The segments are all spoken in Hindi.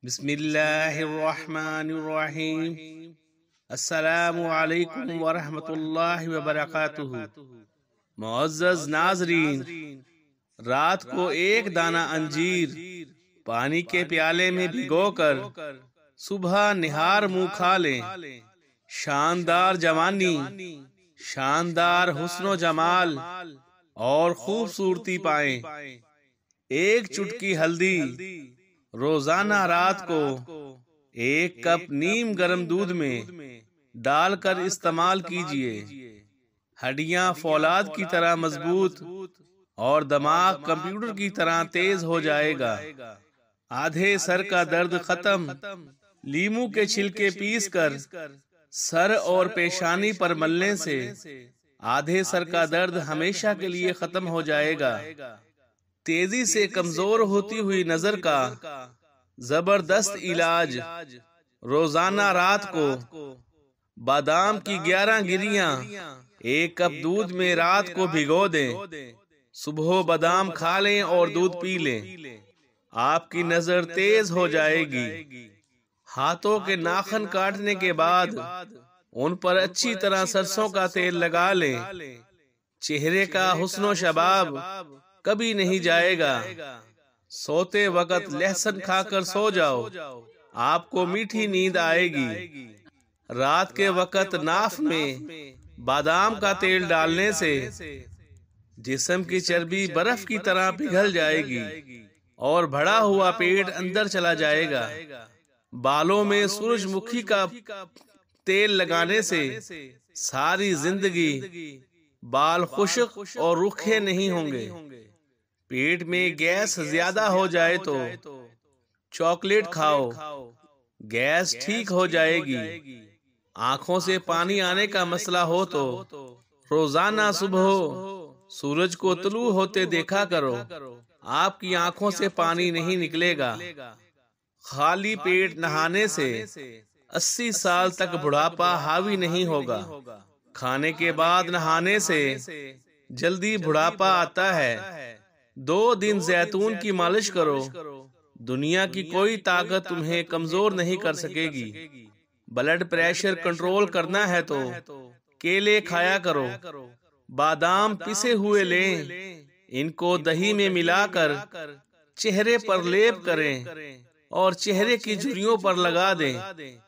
बिस्मिल्लाहिर्रहमानिर्रहीम। अस्सलामु अलैकुम वरहमतुल्लाहि वबरकातुहू। मुअज़्ज़ज़ नाज़रीन, रात को एक दाना अंजीर पानी के प्याले में भिगोकर सुबह निहार मुंह खा लें। शानदार जवानी, शानदार हुस्नो जमाल और खूबसूरती पाएं। एक चुटकी हल्दी रोजाना रात को एक कप नीम गर्म दूध में डालकर इस्तेमाल कीजिए। हड्डियां फौलाद की तरह मजबूत और दिमाग कंप्यूटर की तरह तेज हो जाएगा। आधे सर का दर्द खत्म। लीमू के छिलके पीस कर सर और पेशानी पर मलने से आधे सर का दर्द हमेशा के लिए खत्म हो जाएगा। तेजी से कमजोर होती हुई नजर का जबरदस्त इलाज, रोजाना रात को बादाम की 11 गिरियां एक कप दूध में रात को भिगो दें। सुबह बादाम खा लें और दूध पी लें। आपकी नजर तेज हो जाएगी। हाथों के नाखून काटने के बाद उन पर अच्छी तरह सरसों का तेल लगा लें। चेहरे का हुस्नो शबाब कभी नहीं जाएगा। सोते वक्त लहसुन खाकर सो जाओ, आपको मीठी नींद आएगी। रात के वक्त नाफ में बादाम का तेल डालने से जिस्म की चर्बी बर्फ की तरह पिघल जाएगी और भरा हुआ पेट अंदर चला जाएगा। बालों में सूरजमुखी का तेल लगाने से सारी जिंदगी बाल खुश्क और रूखे नहीं होंगे। पेट में गैस ज्यादा हो जाए तो चॉकलेट खाओ, गैस ठीक हो जाएगी। आंखों से पानी आने का मसला हो तो रोजाना सुबह सूरज को तुलू होते देखा करो, आपकी आंखों से पानी नहीं निकलेगा। खाली पेट नहाने से 80 साल तक बुढ़ापा हावी नहीं होगा। खाने के बाद नहाने से जल्दी बुढ़ापा आता है। 2 दिन जैतून की मालिश करो, दुनिया की कोई ताकत तुम्हें कमजोर नहीं कर सकेगी। ब्लड प्रेशर कंट्रोल करना है तो केले खाया करो। बादाम पिसे हुए लें, इनको दही में मिलाकर चेहरे पर लेप करें और चेहरे की झुर्रियों पर लगा दें।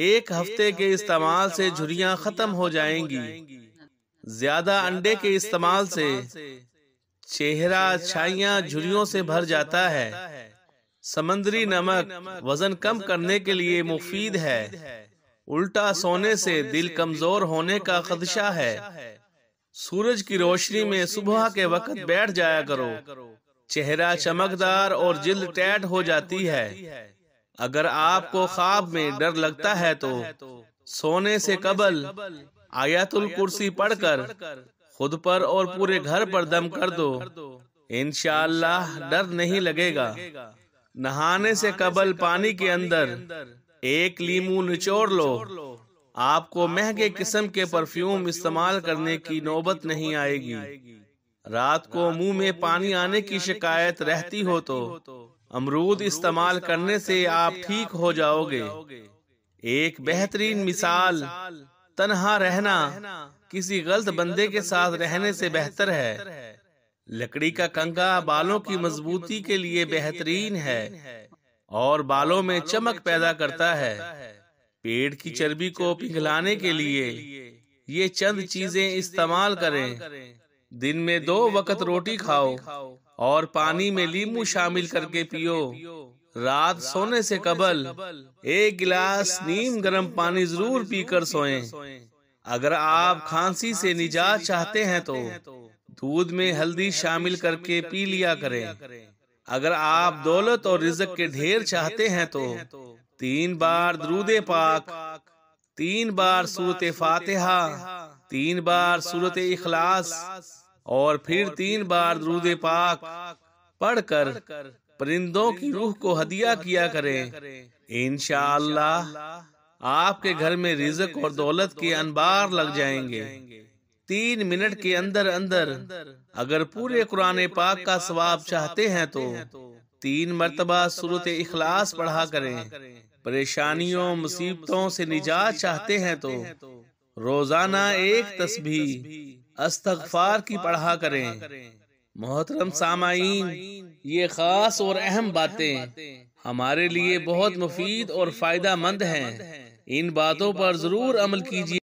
1 हफ्ते के इस्तेमाल से झुर्रियां खत्म हो जाएंगी। ज्यादा अंडे के इस्तेमाल से चेहरा छाइयां झुर्रियों से भर जाता है। समंदरी नमक वजन कम करने के लिए मुफीद है। उल्टा सोने से दिल कमजोर होने का खदशा है। सूरज की रोशनी में सुबह के वक्त बैठ जाया करो, चेहरा चमकदार और जिल्द टैट हो जाती है। अगर आपको ख्वाब में डर लगता है तो सोने से कबल आयतुल कुर्सी पढ़कर खुद पर और पूरे घर पर दम कर दो। इंशाअल्लाह डर नहीं लगेगा। नहाने से कबल पानी के अंदर 1 लीमू निचोड़ लो, आपको महंगे किस्म के परफ्यूम इस्तेमाल करने की नौबत नहीं आएगी। रात को मुंह में पानी आने की शिकायत रहती हो तो अमरूद इस्तेमाल करने से आप ठीक हो जाओगे। एक बेहतरीन मिसाल, तन्हा रहना किसी गलत बंदे के साथ रहने से बेहतर है। लकड़ी का कंघा बालों की मजबूती के लिए बेहतरीन है और बालों में चमक पैदा करता है। पेट की चर्बी को पिघलाने के लिए ये चंद चीजें इस्तेमाल करें। दिन में 2 वक्त रोटी खाओ और पानी में लीमू शामिल करके पियो। रात सोने से कबल 1 गिलास नीम गर्म पानी जरूर पीकर सोएं। अगर आप खांसी से निजात चाहते हैं तो दूध में हल्दी शामिल करके पी लिया करें। अगर आप दौलत और रिज़्क के ढेर चाहते हैं तो 3 बार दुरूद पाक, 3 बार सूरत फातिहा, 3 बार सूरत इखलास और फिर 3 बार दुरूद पाक पढ़कर परिंदों की रूह को हदिया किया करें। इंशाअल्लाह आपके घर में रिज़्क और दौलत के अनबार लग जाएंगे। 3 मिनट के अंदर अंदर अगर पूरे कुरान पाक का सवाब चाहते हैं तो 3 मरतबा सूरत इखलास पढ़ा करें। परेशानियों मुसीबतों से निजात चाहते हैं तो रोजाना एक तस्बीह अस्तगफार की पढ़ा करें। मोहतरम सामाईन, ये खास और अहम बातें हमारे लिए बहुत मुफीद और फायदा मंद हैं। इन बातों पर जरूर अमल कीजिए।